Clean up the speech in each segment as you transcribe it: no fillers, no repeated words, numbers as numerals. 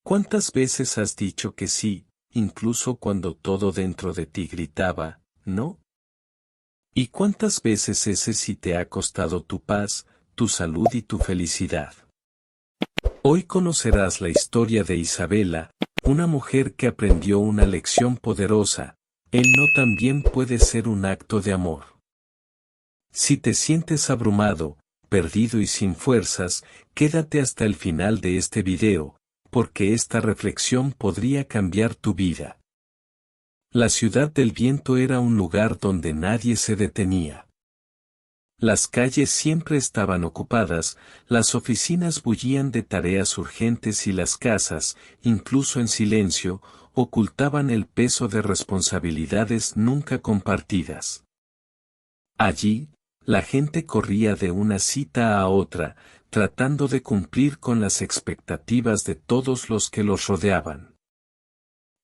¿Cuántas veces has dicho que sí, incluso cuando todo dentro de ti gritaba, no? ¿Y cuántas veces ese sí te ha costado tu paz, tu salud y tu felicidad? Hoy conocerás la historia de Isabela, una mujer que aprendió una lección poderosa: el no también puede ser un acto de amor. Si te sientes abrumado, perdido y sin fuerzas, quédate hasta el final de este video, porque esta reflexión podría cambiar tu vida. La ciudad del viento era un lugar donde nadie se detenía. Las calles siempre estaban ocupadas, las oficinas bullían de tareas urgentes y las casas, incluso en silencio, ocultaban el peso de responsabilidades nunca compartidas. Allí, la gente corría de una cita a otra, tratando de cumplir con las expectativas de todos los que los rodeaban.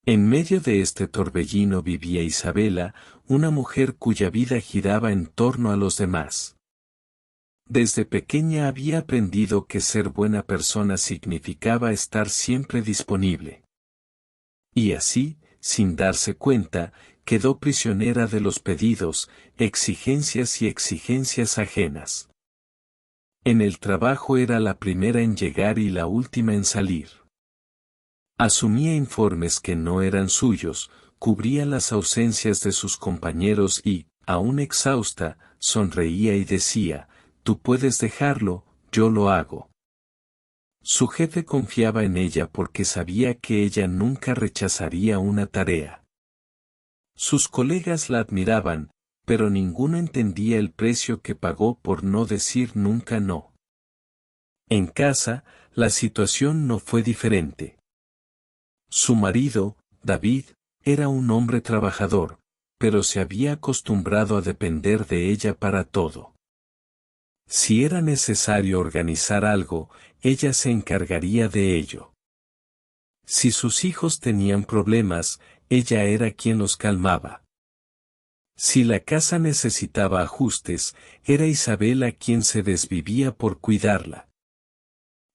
En medio de este torbellino vivía Isabela, una mujer cuya vida giraba en torno a los demás. Desde pequeña había aprendido que ser buena persona significaba estar siempre disponible. Y así, sin darse cuenta, quedó prisionera de los pedidos, exigencias y exigencias ajenas. En el trabajo era la primera en llegar y la última en salir. Asumía informes que no eran suyos, cubría las ausencias de sus compañeros y, aún exhausta, sonreía y decía: «Tú puedes dejarlo, yo lo hago». Su jefe confiaba en ella porque sabía que ella nunca rechazaría una tarea. Sus colegas la admiraban, pero ninguno entendía el precio que pagó por no decir nunca no. En casa, la situación no fue diferente. Su marido, David, era un hombre trabajador, pero se había acostumbrado a depender de ella para todo. Si era necesario organizar algo, ella se encargaría de ello. Si sus hijos tenían problemas, ella era quien los calmaba. Si la casa necesitaba ajustes, era Isabela quien se desvivía por cuidarla.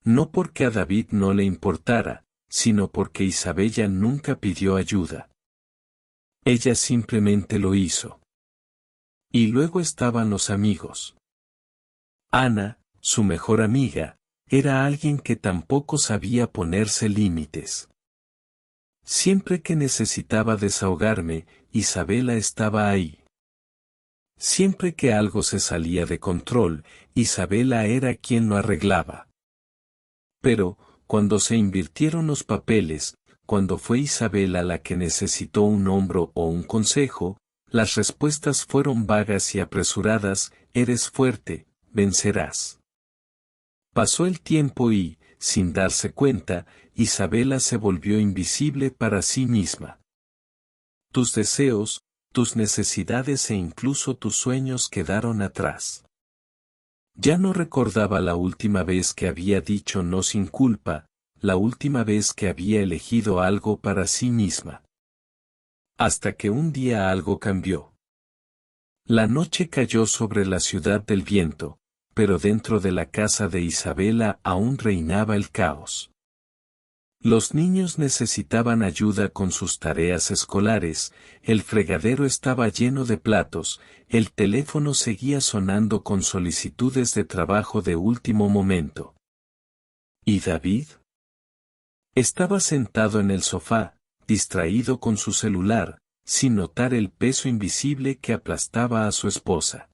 No porque a David no le importara, sino porque Isabela nunca pidió ayuda. Ella simplemente lo hizo. Y luego estaban los amigos. Ana, su mejor amiga, era alguien que tampoco sabía ponerse límites. Siempre que necesitaba desahogarme, Isabela estaba ahí. Siempre que algo se salía de control, Isabela era quien lo arreglaba. Pero, cuando se invirtieron los papeles, cuando fue Isabela la que necesitó un hombro o un consejo, las respuestas fueron vagas y apresuradas: «Eres fuerte, vencerás». Pasó el tiempo y, sin darse cuenta, Isabela se volvió invisible para sí misma. Tus deseos, tus necesidades e incluso tus sueños quedaron atrás. Ya no recordaba la última vez que había dicho no sin culpa, la última vez que había elegido algo para sí misma. Hasta que un día algo cambió. La noche cayó sobre la ciudad del viento, pero dentro de la casa de Isabela aún reinaba el caos. Los niños necesitaban ayuda con sus tareas escolares, el fregadero estaba lleno de platos, el teléfono seguía sonando con solicitudes de trabajo de último momento. ¿Y David? Estaba sentado en el sofá, distraído con su celular, sin notar el peso invisible que aplastaba a su esposa.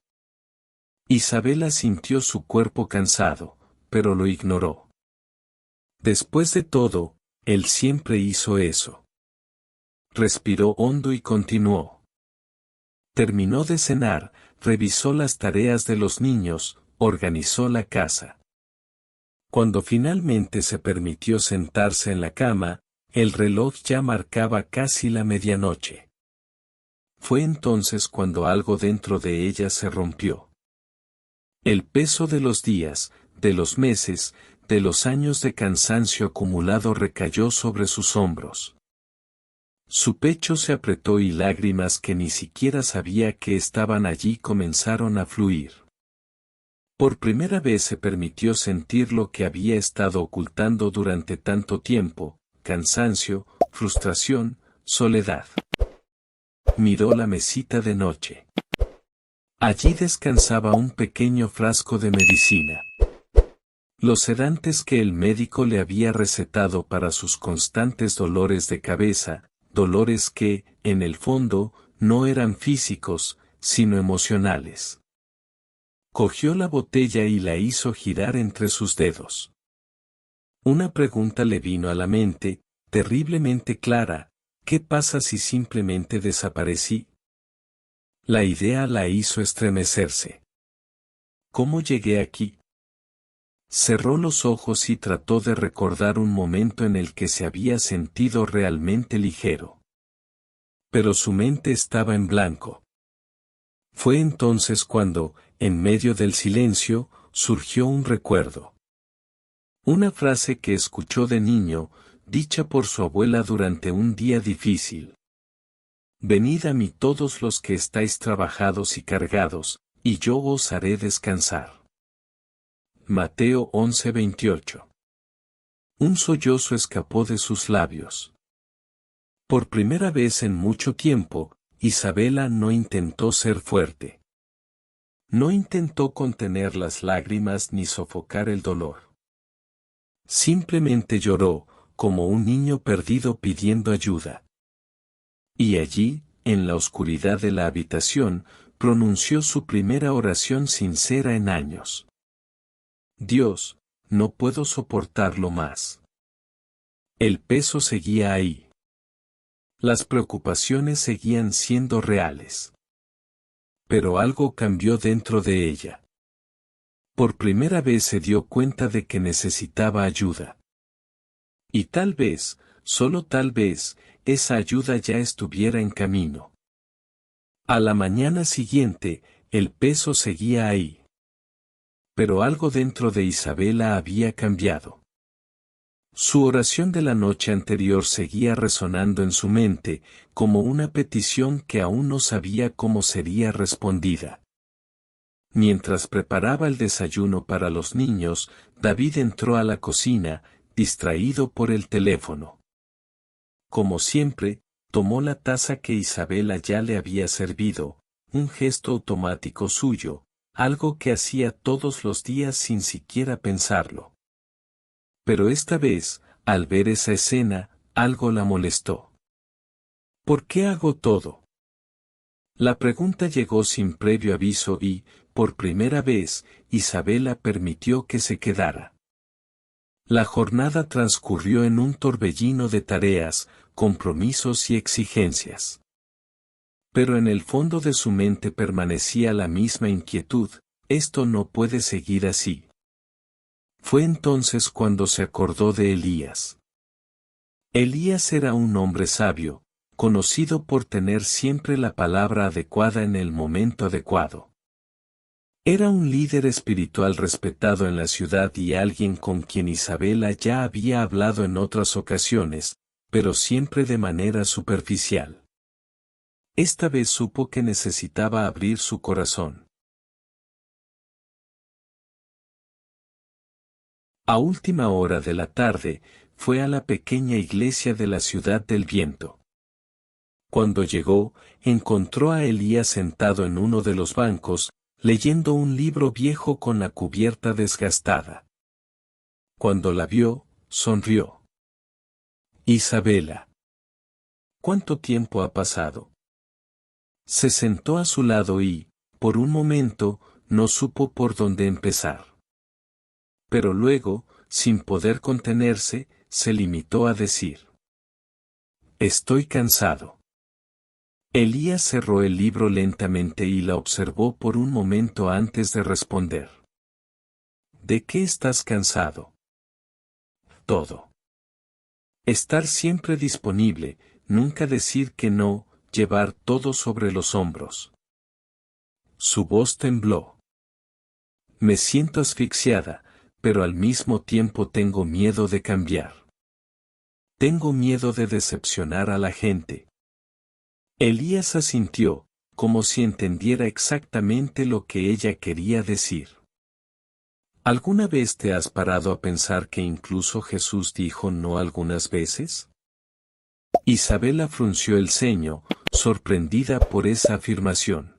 Isabela sintió su cuerpo cansado, pero lo ignoró. Después de todo, él siempre hizo eso. Respiró hondo y continuó. Terminó de cenar, revisó las tareas de los niños, organizó la casa. Cuando finalmente se permitió sentarse en la cama, el reloj ya marcaba casi la medianoche. Fue entonces cuando algo dentro de ella se rompió. El peso de los días, de los meses, de los años de cansancio acumulado recayó sobre sus hombros. Su pecho se apretó y lágrimas que ni siquiera sabía que estaban allí comenzaron a fluir. Por primera vez se permitió sentir lo que había estado ocultando durante tanto tiempo: cansancio, frustración, soledad. Miró la mesita de noche. Allí descansaba un pequeño frasco de medicina. Los sedantes que el médico le había recetado para sus constantes dolores de cabeza, dolores que, en el fondo, no eran físicos, sino emocionales. Cogió la botella y la hizo girar entre sus dedos. Una pregunta le vino a la mente, terriblemente clara: ¿qué pasa si simplemente desaparecí? La idea la hizo estremecerse. ¿Cómo llegué aquí? Cerró los ojos y trató de recordar un momento en el que se había sentido realmente ligero. Pero su mente estaba en blanco. Fue entonces cuando, en medio del silencio, surgió un recuerdo. Una frase que escuchó de niño, dicha por su abuela durante un día difícil. Venid a mí todos los que estáis trabajados y cargados, y yo os haré descansar. Mateo 11:28. Un sollozo escapó de sus labios. Por primera vez en mucho tiempo, Isabela no intentó ser fuerte. No intentó contener las lágrimas ni sofocar el dolor. Simplemente lloró, como un niño perdido pidiendo ayuda. Y allí, en la oscuridad de la habitación, pronunció su primera oración sincera en años. Dios, no puedo soportarlo más. El peso seguía ahí. Las preocupaciones seguían siendo reales. Pero algo cambió dentro de ella. Por primera vez se dio cuenta de que necesitaba ayuda. Y tal vez, solo tal vez, esa ayuda ya estuviera en camino. A la mañana siguiente, el peso seguía ahí. Pero algo dentro de Isabela había cambiado. Su oración de la noche anterior seguía resonando en su mente, como una petición que aún no sabía cómo sería respondida. Mientras preparaba el desayuno para los niños, David entró a la cocina, distraído por el teléfono. Como siempre, tomó la taza que Isabela ya le había servido, un gesto automático suyo, algo que hacía todos los días sin siquiera pensarlo. Pero esta vez, al ver esa escena, algo la molestó. ¿Por qué hago todo? La pregunta llegó sin previo aviso y, por primera vez, Isabela permitió que se quedara. La jornada transcurrió en un torbellino de tareas, compromisos y exigencias. Pero en el fondo de su mente permanecía la misma inquietud: esto no puede seguir así. Fue entonces cuando se acordó de Elías. Elías era un hombre sabio, conocido por tener siempre la palabra adecuada en el momento adecuado. Era un líder espiritual respetado en la ciudad y alguien con quien Isabela ya había hablado en otras ocasiones, pero siempre de manera superficial. Esta vez supo que necesitaba abrir su corazón. A última hora de la tarde, fue a la pequeña iglesia de la Ciudad del Viento. Cuando llegó, encontró a Elías sentado en uno de los bancos, leyendo un libro viejo con la cubierta desgastada. Cuando la vio, sonrió. Isabela. ¿Cuánto tiempo ha pasado? Se sentó a su lado y, por un momento, no supo por dónde empezar. Pero luego, sin poder contenerse, se limitó a decir: estoy cansado. Elías cerró el libro lentamente y la observó por un momento antes de responder. ¿De qué estás cansado? Todo. Estar siempre disponible, nunca decir que no, llevar todo sobre los hombros. Su voz tembló. Me siento asfixiada, pero al mismo tiempo tengo miedo de cambiar. Tengo miedo de decepcionar a la gente. Elías asintió, como si entendiera exactamente lo que ella quería decir. ¿Alguna vez te has parado a pensar que incluso Jesús dijo no algunas veces? Isabela frunció el ceño, sorprendida por esa afirmación.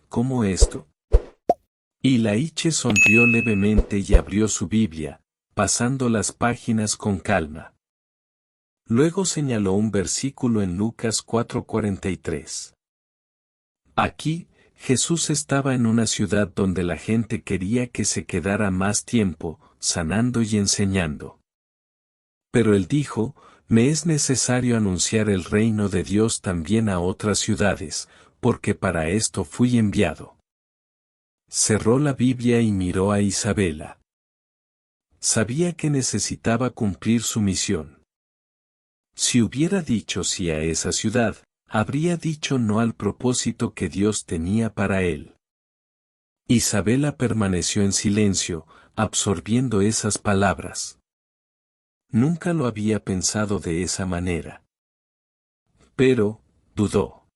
¿Cómo esto? Y Laiche sonrió levemente y abrió su Biblia, pasando las páginas con calma. Luego señaló un versículo en Lucas 4:43. Aquí, Jesús estaba en una ciudad donde la gente quería que se quedara más tiempo, sanando y enseñando. Pero él dijo, me es necesario anunciar el reino de Dios también a otras ciudades, porque para esto fui enviado. Cerró la Biblia y miró a Isabela. Sabía que necesitaba cumplir su misión. Si hubiera dicho sí a esa ciudad, habría dicho no al propósito que Dios tenía para él. Isabela permaneció en silencio, absorbiendo esas palabras. Nunca lo había pensado de esa manera. Pero, dudó.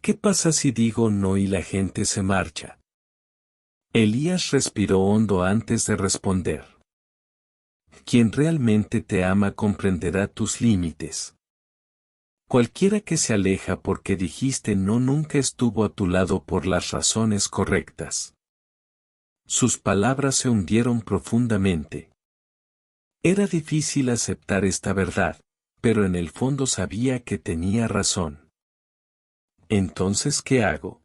¿Qué pasa si digo no y la gente se marcha? Elías respiró hondo antes de responder. Quien realmente te ama comprenderá tus límites. Cualquiera que se aleja porque dijiste no nunca estuvo a tu lado por las razones correctas. Sus palabras se hundieron profundamente. Era difícil aceptar esta verdad, pero en el fondo sabía que tenía razón. ¿Entonces qué hago?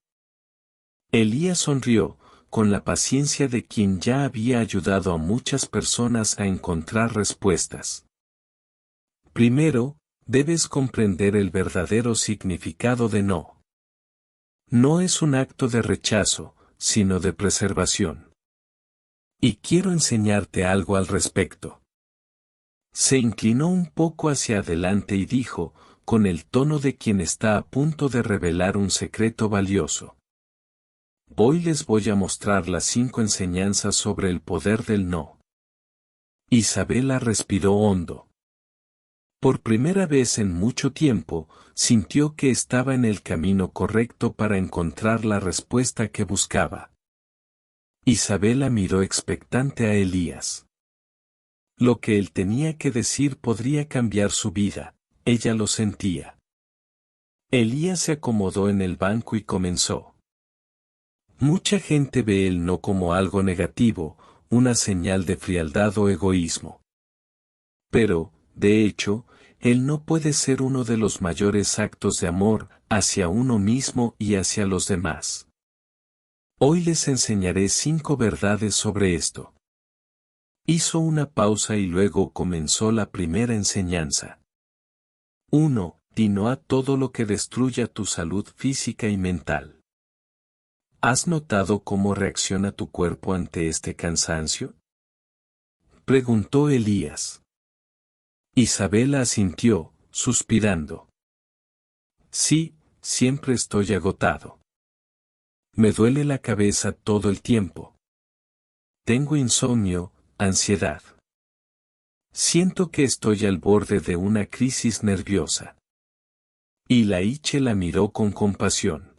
Elías sonrió, con la paciencia de quien ya había ayudado a muchas personas a encontrar respuestas. Primero, debes comprender el verdadero significado de no. No es un acto de rechazo, sino de preservación. Y quiero enseñarte algo al respecto. Se inclinó un poco hacia adelante y dijo, con el tono de quien está a punto de revelar un secreto valioso. Les voy a mostrar las 5 enseñanzas sobre el poder del no. Isabela respiró hondo. Por primera vez en mucho tiempo, sintió que estaba en el camino correcto para encontrar la respuesta que buscaba. Isabela miró expectante a Elías. Lo que él tenía que decir podría cambiar su vida, ella lo sentía. Elías se acomodó en el banco y comenzó. Mucha gente ve el no como algo negativo, una señal de frialdad o egoísmo. Pero, de hecho, el no puede ser uno de los mayores actos de amor hacia uno mismo y hacia los demás. Hoy les enseñaré 5 verdades sobre esto. Hizo una pausa y luego comenzó la primera enseñanza. 1. Di no a todo lo que destruya tu salud física y mental. ¿Has notado cómo reacciona tu cuerpo ante este cansancio? Preguntó Elías. Isabela asintió, suspirando. Sí, siempre estoy agotado. Me duele la cabeza todo el tiempo. Tengo insomnio, ansiedad. Siento que estoy al borde de una crisis nerviosa. Y Laiche la miró con compasión.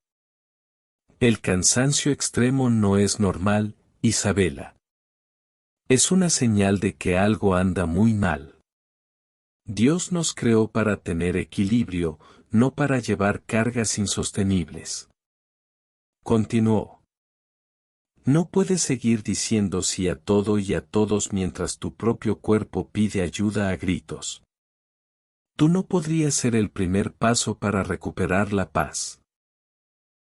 El cansancio extremo no es normal, Isabela. Es una señal de que algo anda muy mal. Dios nos creó para tener equilibrio, no para llevar cargas insostenibles. Continuó. No puedes seguir diciendo sí a todo y a todos mientras tu propio cuerpo pide ayuda a gritos. Tú no podrías ser el primer paso para recuperar la paz.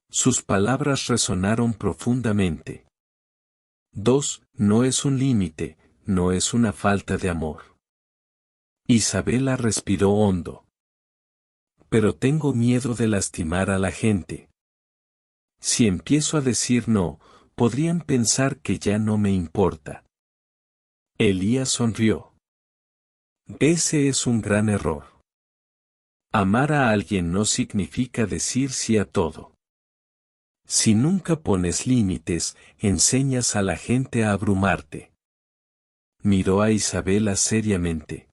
Sus palabras resonaron profundamente. 2. No es un límite, no es una falta de amor. Isabela respiró hondo. Pero tengo miedo de lastimar a la gente. Si empiezo a decir no, podrían pensar que ya no me importa. Elías sonrió. Ese es un gran error. Amar a alguien no significa decir sí a todo. Si nunca pones límites, enseñas a la gente a abrumarte. Miró a Isabela seriamente.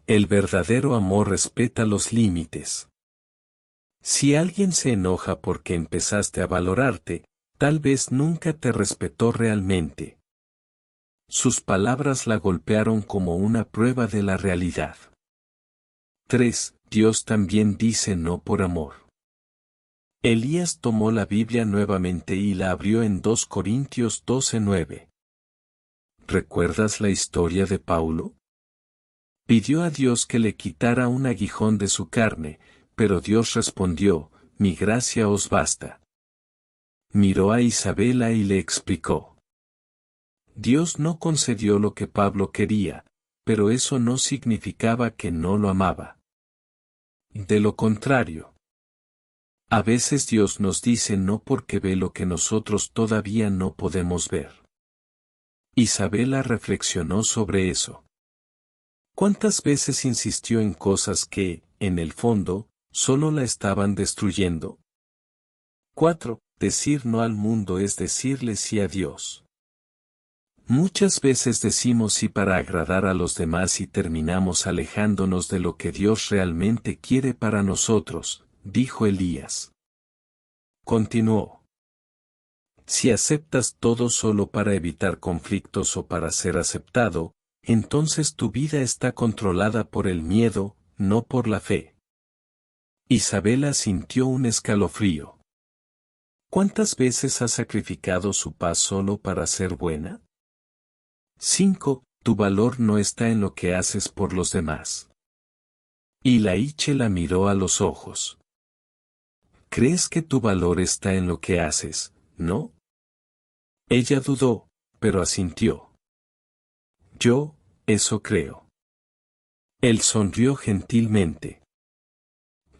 El verdadero amor respeta los límites. Si alguien se enoja porque empezaste a valorarte, Tal vez nunca te respetó realmente. Sus palabras la golpearon como una prueba de la realidad. 3. Dios también dice no por amor. Elías tomó la Biblia nuevamente y la abrió en 2 Corintios 12:9. ¿Recuerdas la historia de Paulo? Pidió a Dios que le quitara un aguijón de su carne, pero Dios respondió, mi gracia os basta. Miró a Isabela y le explicó. Dios no concedió lo que Pablo quería, pero eso no significaba que no lo amaba. De lo contrario. A veces Dios nos dice no porque ve lo que nosotros todavía no podemos ver. Isabela reflexionó sobre eso. ¿Cuántas veces insistió en cosas que, en el fondo, solo la estaban destruyendo? 4. Decir no al mundo es decirle sí a Dios. Muchas veces decimos sí para agradar a los demás y terminamos alejándonos de lo que Dios realmente quiere para nosotros, dijo Elías. Continuó. Si aceptas todo solo para evitar conflictos o para ser aceptado, entonces tu vida está controlada por el miedo, no por la fe. Isabela sintió un escalofrío. ¿Cuántas veces has sacrificado su paz solo para ser buena? 5. Tu valor no está en lo que haces por los demás. Y Laiche la miró a los ojos. ¿Crees que tu valor está en lo que haces, no? Ella dudó, pero asintió. Eso creo. Él sonrió gentilmente.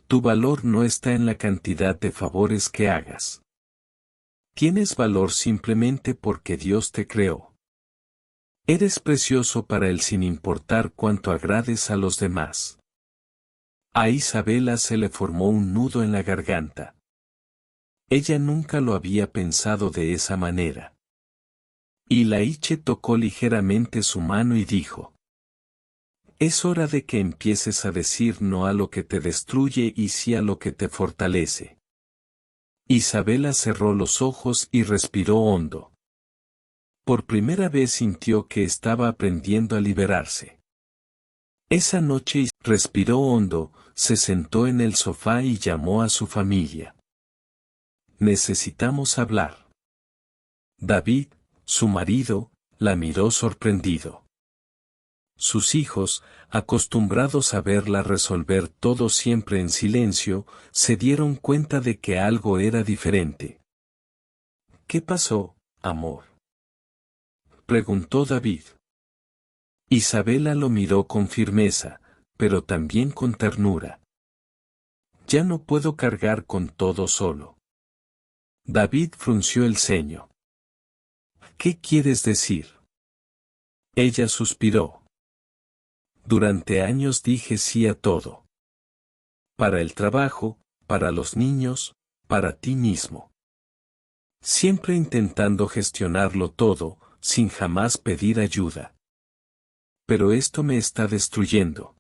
Tu valor no está en la cantidad de favores que hagas. Tienes valor simplemente porque Dios te creó. Eres precioso para Él sin importar cuánto agrades a los demás. A Isabela se le formó un nudo en la garganta. Ella nunca lo había pensado de esa manera. Y Laiche tocó ligeramente su mano y dijo. Es hora de que empieces a decir no a lo que te destruye y sí a lo que te fortalece. Isabela cerró los ojos y respiró hondo. Por primera vez sintió que estaba aprendiendo a liberarse. Esa noche respiró hondo, se sentó en el sofá y llamó a su familia. Necesitamos hablar. David, su marido, la miró sorprendido. Sus hijos, acostumbrados a verla resolver todo siempre en silencio, se dieron cuenta de que algo era diferente. ¿Qué pasó, amor?, preguntó David. Isabela lo miró con firmeza, pero también con ternura. Ya no puedo cargar con todo solo. David frunció el ceño. ¿Qué quieres decir? Ella suspiró. Durante años dije sí a todo. Para el trabajo, para los niños, para ti mismo. Siempre intentando gestionarlo todo, sin jamás pedir ayuda. Pero esto me está destruyendo.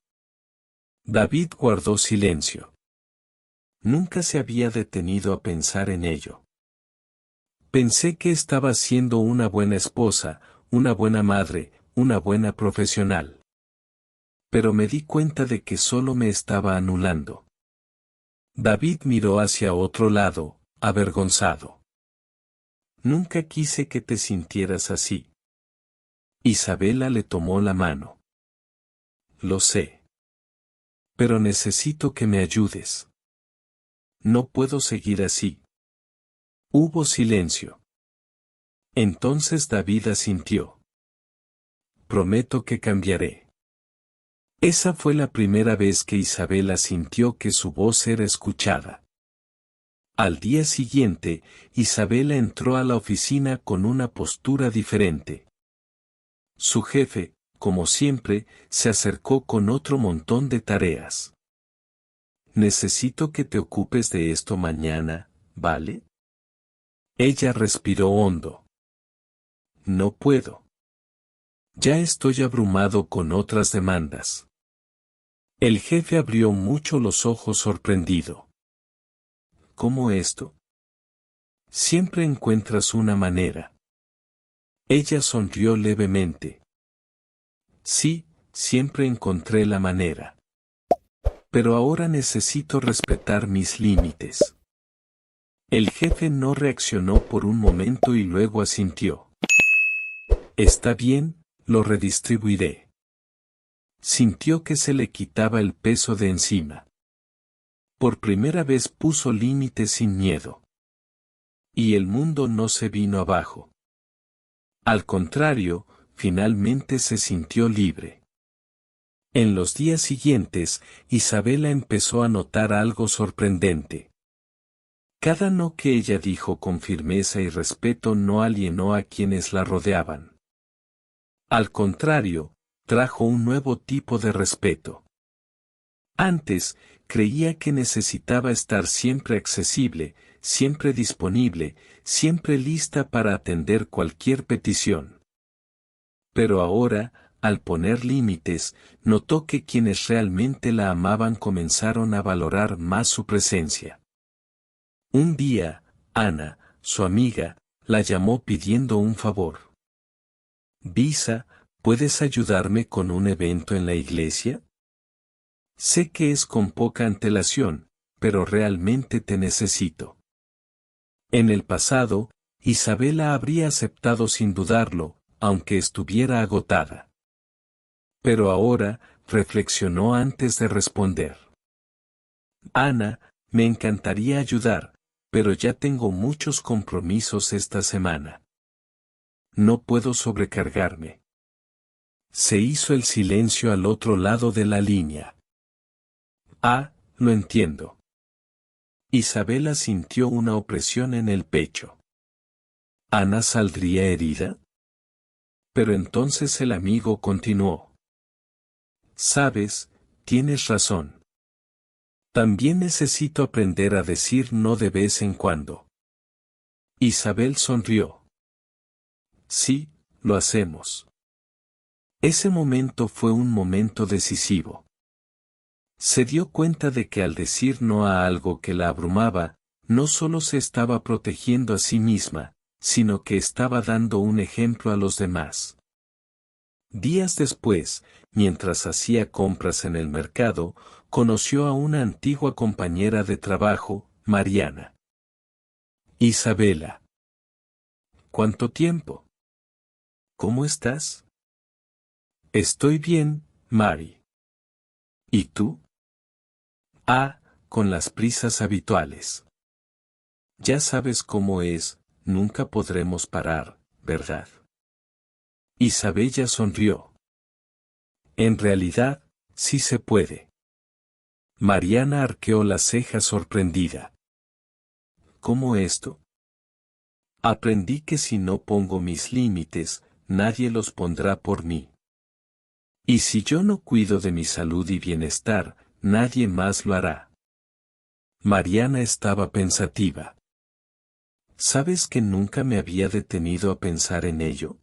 David guardó silencio. Nunca se había detenido a pensar en ello. Pensé que estaba siendo una buena esposa, una buena madre, una buena profesional. Pero me di cuenta de que solo me estaba anulando. David miró hacia otro lado, avergonzado. Nunca quise que te sintieras así. Isabela le tomó la mano. Lo sé. Pero necesito que me ayudes. No puedo seguir así. Hubo silencio. Entonces David asintió. Prometo que cambiaré. Esa fue la primera vez que Isabela sintió que su voz era escuchada. Al día siguiente, Isabela entró a la oficina con una postura diferente. Su jefe, como siempre, se acercó con otro montón de tareas. Necesito que te ocupes de esto mañana, ¿vale? Ella respiró hondo. No puedo. Ya estoy abrumado con otras demandas. El jefe abrió mucho los ojos sorprendido. ¿Cómo esto? Siempre encuentras una manera. Ella sonrió levemente. Sí, siempre encontré la manera. Pero ahora necesito respetar mis límites. El jefe no reaccionó por un momento y luego asintió. Está bien, lo redistribuiré. Sintió que se le quitaba el peso de encima. Por primera vez puso límites sin miedo. Y el mundo no se vino abajo. Al contrario, finalmente se sintió libre. En los días siguientes, Isabela empezó a notar algo sorprendente. Cada no que ella dijo con firmeza y respeto no alienó a quienes la rodeaban. Al contrario, trajo un nuevo tipo de respeto. Antes, creía que necesitaba estar siempre accesible, siempre disponible, siempre lista para atender cualquier petición. Pero ahora, al poner límites, notó que quienes realmente la amaban comenzaron a valorar más su presencia. Un día, Ana, su amiga, la llamó pidiendo un favor. «Visa, ¿puedes ayudarme con un evento en la iglesia? Sé que es con poca antelación, pero realmente te necesito». En el pasado, Isabela habría aceptado sin dudarlo, aunque estuviera agotada. Pero ahora, reflexionó antes de responder. «Ana, me encantaría ayudar, pero ya tengo muchos compromisos esta semana. No puedo sobrecargarme». Se hizo el silencio al otro lado de la línea. «Ah, lo entiendo». Isabela sintió una opresión en el pecho. ¿Ana saldría herida? Pero entonces el amigo continuó. «Sabes, tienes razón. También necesito aprender a decir no de vez en cuando». Isabel sonrió. «Sí, lo hacemos». Ese momento fue un momento decisivo. Se dio cuenta de que al decir no a algo que la abrumaba, no solo se estaba protegiendo a sí misma, sino que estaba dando un ejemplo a los demás. Días después, mientras hacía compras en el mercado, conoció a una antigua compañera de trabajo, Mariana. «Isabela. ¿Cuánto tiempo? ¿Cómo estás?» «Estoy bien, Mari. ¿Y tú?» «Ah, con las prisas habituales. Ya sabes cómo es, nunca podremos parar, ¿verdad?» Isabella sonrió. «En realidad, sí se puede». Mariana arqueó las cejas sorprendida. «¿Cómo esto?» «Aprendí que si no pongo mis límites, nadie los pondrá por mí. Y si yo no cuido de mi salud y bienestar, nadie más lo hará». Mariana estaba pensativa. ¿Sabes que nunca me había detenido a pensar en ello?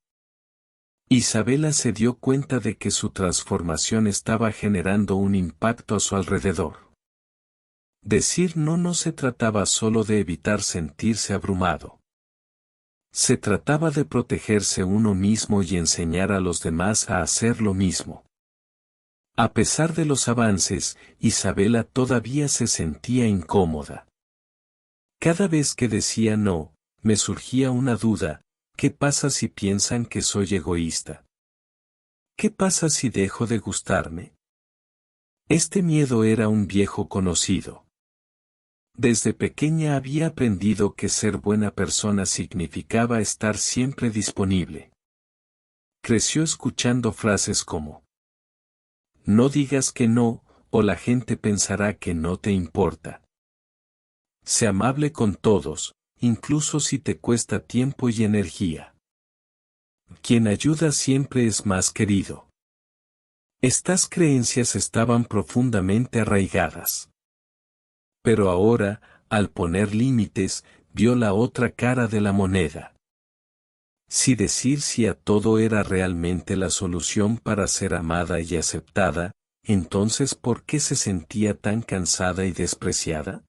Isabela se dio cuenta de que su transformación estaba generando un impacto a su alrededor. Decir no se trataba solo de evitar sentirse abrumado. Se trataba de protegerse uno mismo y enseñar a los demás a hacer lo mismo. A pesar de los avances, Isabela todavía se sentía incómoda. Cada vez que decía no, me surgía una duda: ¿qué pasa si piensan que soy egoísta? ¿Qué pasa si dejo de gustarme? Este miedo era un viejo conocido. Desde pequeña había aprendido que ser buena persona significaba estar siempre disponible. Creció escuchando frases como: «No digas que no, o la gente pensará que no te importa». «Sé amable con todos, incluso si te cuesta tiempo y energía». «Quien ayuda siempre es más querido». Estas creencias estaban profundamente arraigadas. Pero ahora, al poner límites, vio la otra cara de la moneda. Si decir sí a todo era realmente la solución para ser amada y aceptada, entonces ¿por qué se sentía tan cansada y despreciada?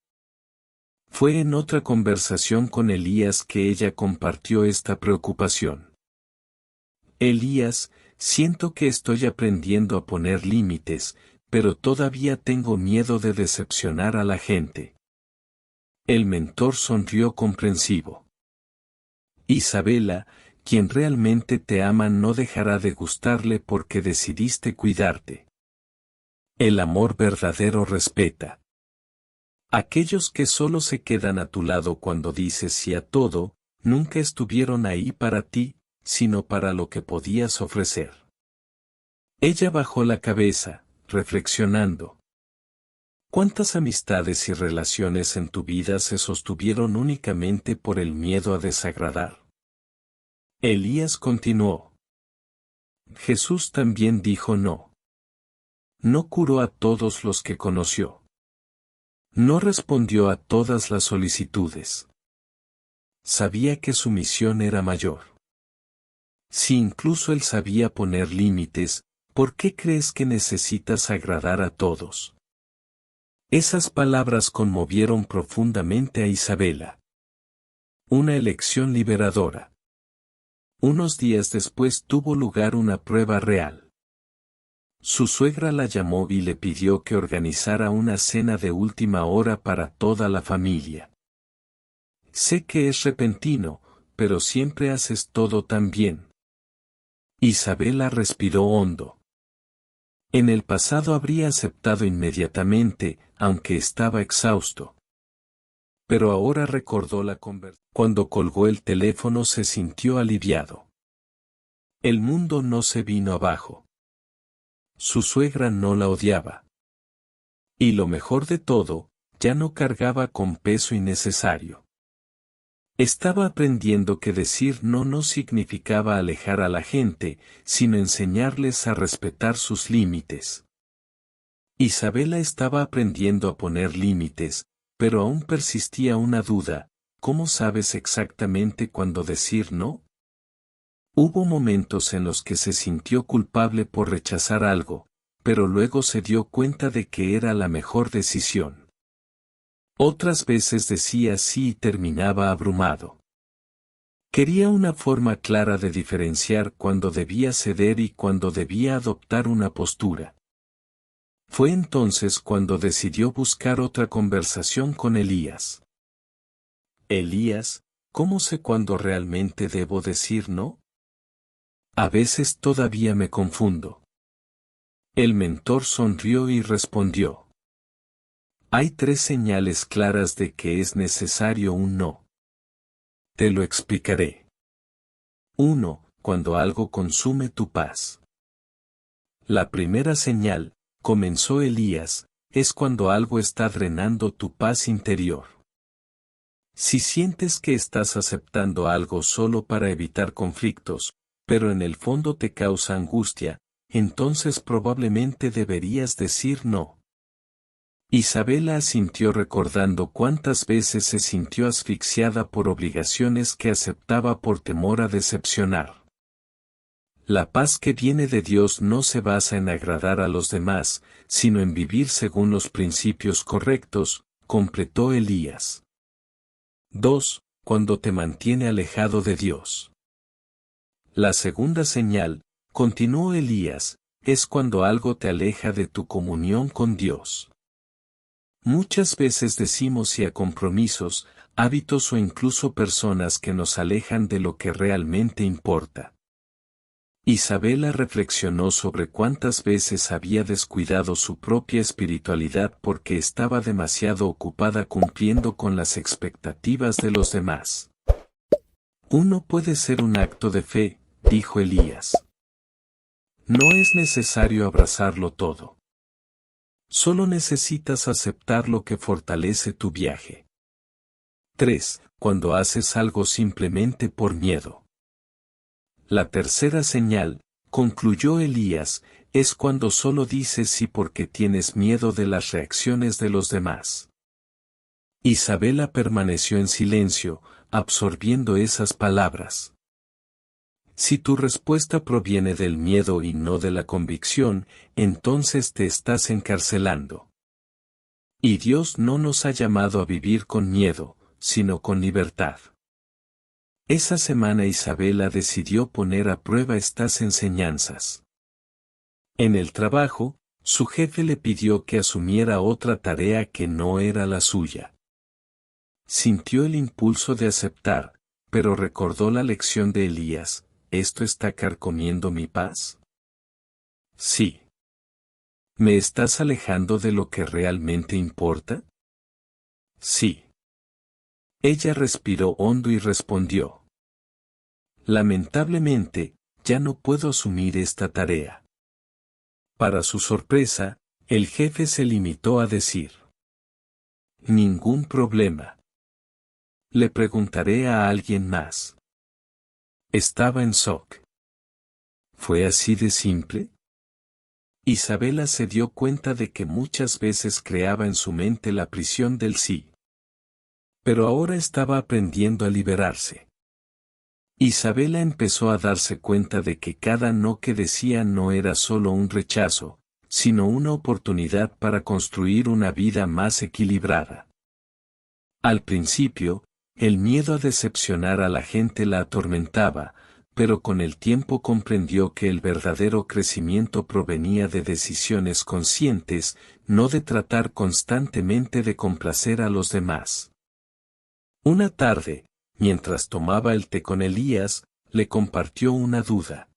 Fue en otra conversación con Elías que ella compartió esta preocupación. Elías, siento que estoy aprendiendo a poner límites, pero todavía tengo miedo de decepcionar a la gente. El mentor sonrió comprensivo. Isabela, quien realmente te ama no dejará de gustarle porque decidiste cuidarte. El amor verdadero respeta. Aquellos que solo se quedan a tu lado cuando dices sí a todo, nunca estuvieron ahí para ti, sino para lo que podías ofrecer. Ella bajó la cabeza, reflexionando. ¿Cuántas amistades y relaciones en tu vida se sostuvieron únicamente por el miedo a desagradar? Elías continuó. Jesús también dijo no. No curó a todos los que conoció. No respondió a todas las solicitudes. Sabía que su misión era mayor. Si incluso él sabía poner límites, ¿por qué crees que necesitas agradar a todos? Esas palabras conmovieron profundamente a Isabela. Una elección liberadora. Unos días después tuvo lugar una prueba real. Su suegra la llamó y le pidió que organizara una cena de última hora para toda la familia. Sé que es repentino, pero siempre haces todo tan bien. Isabela respiró hondo. En el pasado habría aceptado inmediatamente, aunque estaba exhausto. Pero ahora recordó la conversación. Cuando colgó el teléfono se sintió aliviado. El mundo no se vino abajo. Su suegra no la odiaba. Y lo mejor de todo, ya no cargaba con peso innecesario. Estaba aprendiendo que decir no significaba alejar a la gente, sino enseñarles a respetar sus límites. Isabela estaba aprendiendo a poner límites, pero aún persistía una duda: ¿cómo sabes exactamente cuándo decir no? Hubo momentos en los que se sintió culpable por rechazar algo, pero luego se dio cuenta de que era la mejor decisión. Otras veces decía sí y terminaba abrumado. Quería una forma clara de diferenciar cuándo debía ceder y cuándo debía adoptar una postura. Fue entonces cuando decidió buscar otra conversación con Elías. Elías, ¿cómo sé cuándo realmente debo decir no? A veces todavía me confundo. El mentor sonrió y respondió. Hay 3 señales claras de que es necesario un no. Te lo explicaré. 1. Cuando algo consume tu paz. La primera señal, comenzó Elías, es cuando algo está drenando tu paz interior. Si sientes que estás aceptando algo solo para evitar conflictos, pero en el fondo te causa angustia, entonces probablemente deberías decir no. Isabela asintió recordando cuántas veces se sintió asfixiada por obligaciones que aceptaba por temor a decepcionar. La paz que viene de Dios no se basa en agradar a los demás, sino en vivir según los principios correctos, completó Elías. 2. Cuando te mantiene alejado de Dios. La segunda señal, continuó Elías, es cuando algo te aleja de tu comunión con Dios. Muchas veces decimos sí a compromisos, hábitos o incluso personas que nos alejan de lo que realmente importa. Isabela reflexionó sobre cuántas veces había descuidado su propia espiritualidad porque estaba demasiado ocupada cumpliendo con las expectativas de los demás. Uno puede ser un acto de fe, dijo Elías. No es necesario abrazarlo todo. Solo necesitas aceptar lo que fortalece tu viaje. 3. Cuando haces algo simplemente por miedo. La tercera señal, concluyó Elías, es cuando solo dices sí porque tienes miedo de las reacciones de los demás. Isabela permaneció en silencio, absorbiendo esas palabras. Si tu respuesta proviene del miedo y no de la convicción, entonces te estás encarcelando. Y Dios no nos ha llamado a vivir con miedo, sino con libertad. Esa semana Isabela decidió poner a prueba estas enseñanzas. En el trabajo, su jefe le pidió que asumiera otra tarea que no era la suya. Sintió el impulso de aceptar, pero recordó la lección de Elías: ¿esto está carcomiendo mi paz? Sí. ¿Me estás alejando de lo que realmente importa? Sí. Ella respiró hondo y respondió: lamentablemente, ya no puedo asumir esta tarea. Para su sorpresa, el jefe se limitó a decir: ningún problema. Le preguntaré a alguien más. Estaba en shock. ¿Fue así de simple? Isabela se dio cuenta de que muchas veces creaba en su mente la prisión del sí. Pero ahora estaba aprendiendo a liberarse. Isabela empezó a darse cuenta de que cada no que decía no era solo un rechazo, sino una oportunidad para construir una vida más equilibrada. Al principio, el miedo a decepcionar a la gente la atormentaba, pero con el tiempo comprendió que el verdadero crecimiento provenía de decisiones conscientes, no de tratar constantemente de complacer a los demás. Una tarde, mientras tomaba el té con Elías, le compartió una duda.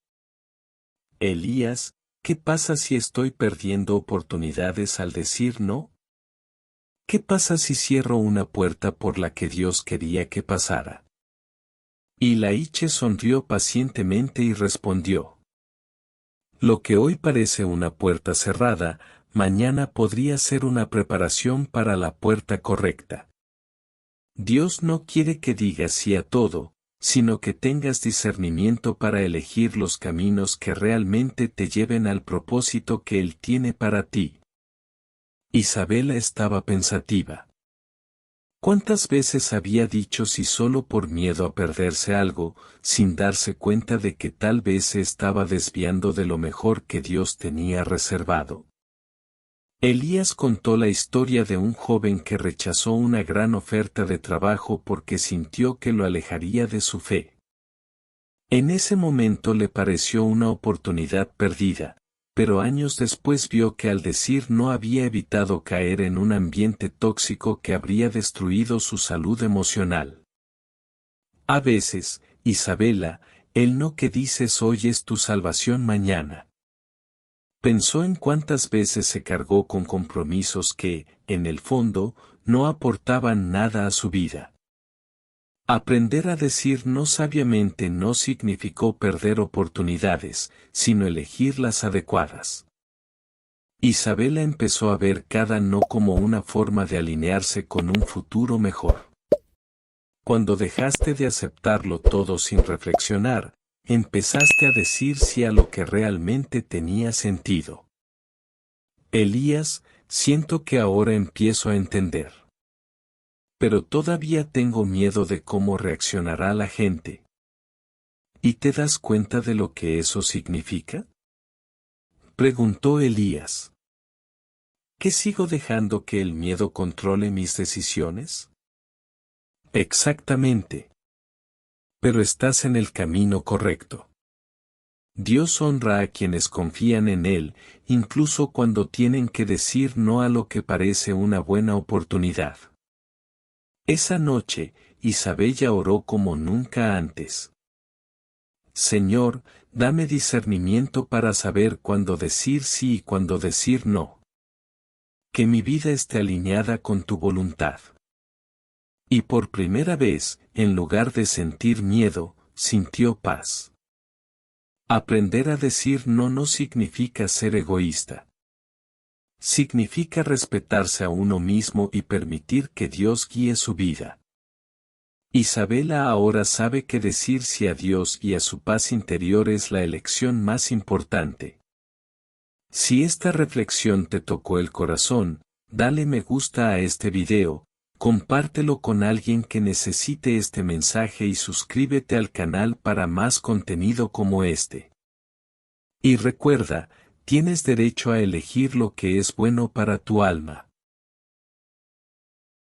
Elías, ¿qué pasa si estoy perdiendo oportunidades al decir no? ¿Qué pasa si cierro una puerta por la que Dios quería que pasara? Y Laiche sonrió pacientemente y respondió: lo que hoy parece una puerta cerrada, mañana podría ser una preparación para la puerta correcta. Dios no quiere que digas sí a todo, sino que tengas discernimiento para elegir los caminos que realmente te lleven al propósito que Él tiene para ti. Isabela estaba pensativa. ¿Cuántas veces había dicho sí solo por miedo a perderse algo, sin darse cuenta de que tal vez se estaba desviando de lo mejor que Dios tenía reservado? Elías contó la historia de un joven que rechazó una gran oferta de trabajo porque sintió que lo alejaría de su fe. En ese momento le pareció una oportunidad perdida, pero años después vio que al decir no había evitado caer en un ambiente tóxico que habría destruido su salud emocional. A veces, Isabela, el no que dices hoy es tu salvación mañana. Pensó en cuántas veces se cargó con compromisos que, en el fondo, no aportaban nada a su vida. Aprender a decir no sabiamente no significó perder oportunidades, sino elegir las adecuadas. Isabela empezó a ver cada no como una forma de alinearse con un futuro mejor. Cuando dejaste de aceptarlo todo sin reflexionar, empezaste a decir sí a lo que realmente tenía sentido. Elías, siento que ahora empiezo a entender. Pero todavía tengo miedo de cómo reaccionará la gente. ¿Y te das cuenta de lo que eso significa? Preguntó Elías. ¿Qué sigo dejando que el miedo controle mis decisiones? Exactamente. Pero estás en el camino correcto. Dios honra a quienes confían en Él, incluso cuando tienen que decir no a lo que parece una buena oportunidad. Esa noche, Isabella oró como nunca antes. Señor, dame discernimiento para saber cuándo decir sí y cuándo decir no. Que mi vida esté alineada con tu voluntad. Y por primera vez, en lugar de sentir miedo, sintió paz. Aprender a decir no no significa ser egoísta. Significa respetarse a uno mismo y permitir que Dios guíe su vida. Isabela ahora sabe que decir sí a Dios y a su paz interior es la elección más importante. Si esta reflexión te tocó el corazón, dale me gusta a este video, compártelo con alguien que necesite este mensaje y suscríbete al canal para más contenido como este. Y recuerda, tienes derecho a elegir lo que es bueno para tu alma.